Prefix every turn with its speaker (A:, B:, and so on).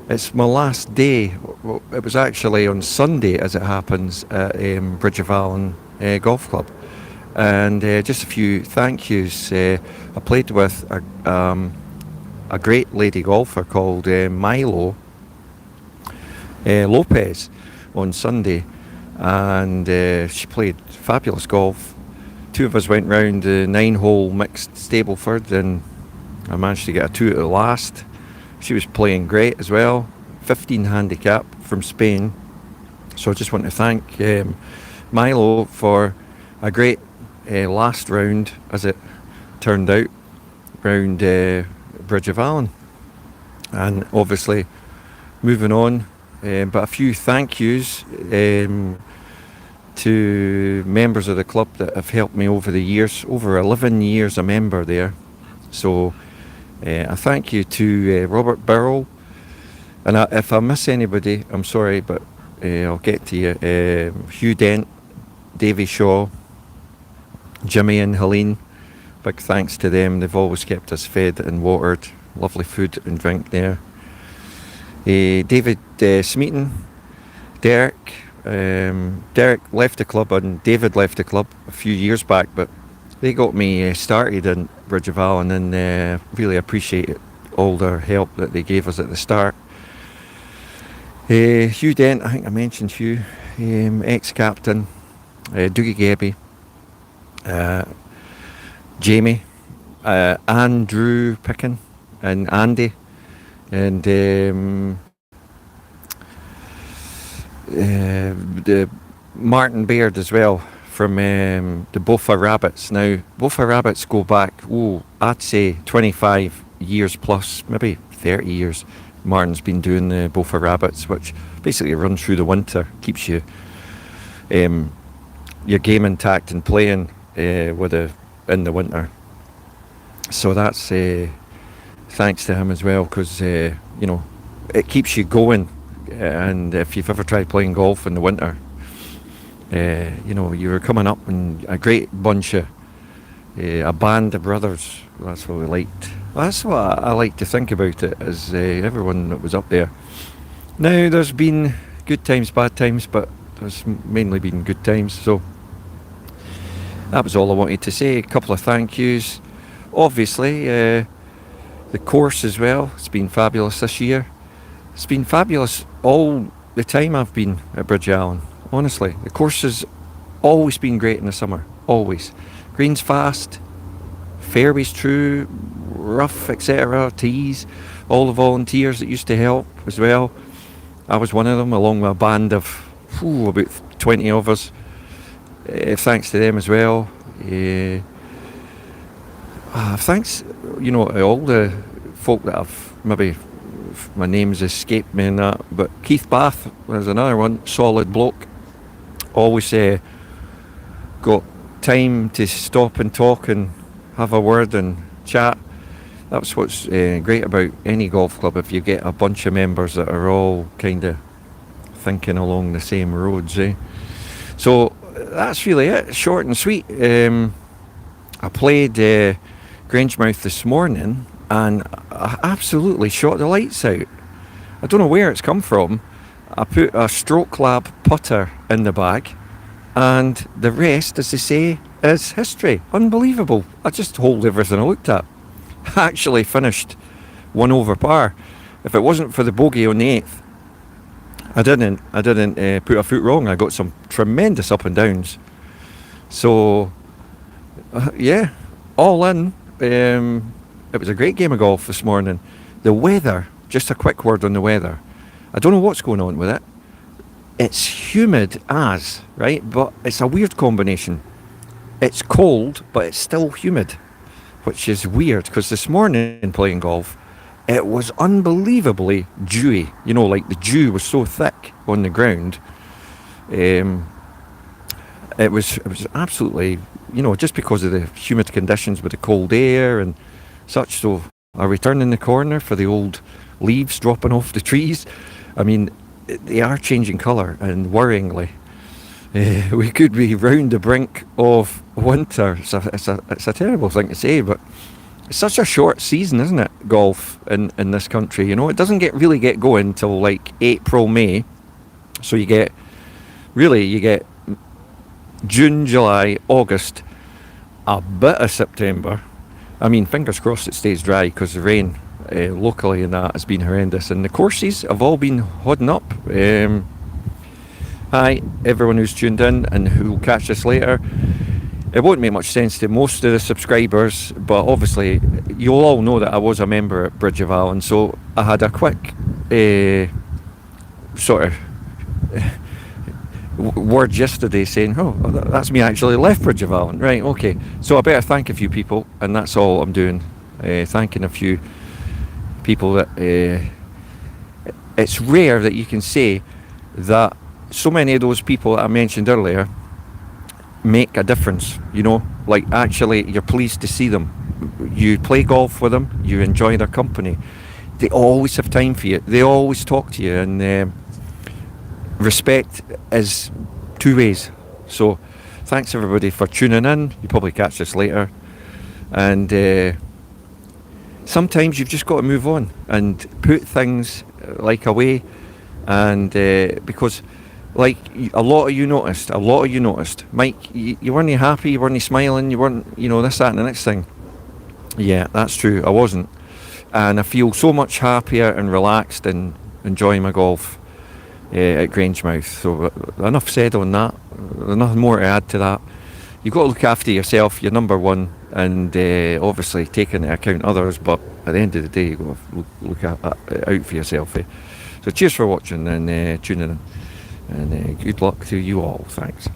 A: It's my last day. Well, it was actually on Sunday, as it happens, at Bridge of Allan Golf Club. And just a few thank yous. I played with a great lady golfer called Milo Lopez on Sunday, and she played fabulous golf. Two of us went round the 9-hole mixed Stableford, and I managed to get a 2 at the last. She was playing great as well, 15 handicap from Spain. So I just want to thank Milo for a great last round, as it turned out, round Bridge of Allan. And obviously moving on, but a few thank yous to members of the club that have helped me over the years, over 11 years a member there. So a thank you to Robert Burrell, and if I miss anybody, I'm sorry, but I'll get to you. Hugh Dent, Davy Shaw, Jimmy and Helene, big thanks to them. They've always kept us fed and watered. Lovely food and drink there. David Smeaton, Derek. Derek left the club and David left the club a few years back, but they got me started in Bridge of Allan, and really appreciate all their help that they gave us at the start. Hugh Dent, I think I mentioned Hugh, ex-captain, Dougie Gebby, Jamie, Andrew Pickin, and Andy, and the Martin Baird as well from the Bofa Rabbits. Now, Bofa Rabbits go back, I'd say 25 years plus, maybe 30 years. Martin's been doing the Bofa Rabbits, which basically runs through the winter, keeps you your game intact and playing in the winter. So that's thanks to him as well, because it keeps you going. And if you've ever tried playing golf in the winter, you're coming up in a great bunch of a band of brothers. That's what we liked. That's what I like to think about it, as everyone that was up there. Now, there's been good times, bad times, but there's mainly been good times. So that was all I wanted to say. A couple of thank yous. Obviously, the course as well. It's been fabulous this year. It's been fabulous all the time I've been at Bridge Allan. Honestly, the course has always been great in the summer. Always. Greens fast, fairways true, rough, etc. Tees, all the volunteers that used to help as well. I was one of them, along with a band of about 20 of us. Thanks to them as well. Thanks, to all the folk that I've maybe, my name's escaped me and that, but Keith Bath was another one, solid bloke. Always got time to stop and talk and have a word and chat. That's what's great about any golf club, if you get a bunch of members that are all kind of thinking along the same roads. So that's really it, short and sweet. I played Grangemouth this morning, and I absolutely shot the lights out. I don't know where it's come from. I put a Stroke Lab putter in the bag, and the rest, as they say, is history. Unbelievable. I just hold everything I looked at. I actually finished 1 over par. If it wasn't for the bogey on the 8th, I didn't put a foot wrong. I got some tremendous up and downs. So all in, it was a great game of golf this morning. The weather, just a quick word on the weather. I don't know what's going on with it. It's humid as, right? But it's a weird combination. It's cold, but it's still humid, which is weird, because this morning playing golf, it was unbelievably dewy. Like the dew was so thick on the ground. It was absolutely, just because of the humid conditions with the cold air and such. So are we turning the corner for the old leaves dropping off the trees? I mean, they are changing colour, and worryingly, we could be round the brink of winter. It's a terrible thing to say, but it's such a short season, isn't it? Golf in this country, it doesn't really get going till like April, May. So you get June, July, August, a bit of September. I mean, fingers crossed it stays dry because the rain locally and that has been horrendous. And the courses have all been hodding up. Hi, everyone who's tuned in and who will catch this later. It won't make much sense to most of the subscribers, but obviously you'll all know that I was a member at Bridge of Allan, so I had a quick sort of word yesterday saying, oh, that's me actually left Bridge of Allan. Right, okay. So I better thank a few people, and that's all I'm doing. Thanking a few people that it's rare that you can say that so many of those people that I mentioned earlier make a difference, like actually you're pleased to see them. You play golf with them, you enjoy their company. They always have time for you. They always talk to you, and respect is two ways. So thanks everybody for tuning in. You probably catch this later, and sometimes you've just got to move on and put things like away, and because like a lot of you noticed, Mike, you weren't happy, you weren't smiling, you weren't, this, that and the next thing. Yeah, that's true, I wasn't, and I feel so much happier and relaxed and enjoying my golf at Grangemouth. So enough said on that. There's nothing more to add to that. You've got to look after yourself. You're number one, and obviously take into account others. But at the end of the day, you've got to look out for yourself. So cheers for watching and tuning in, and good luck to you all. Thanks.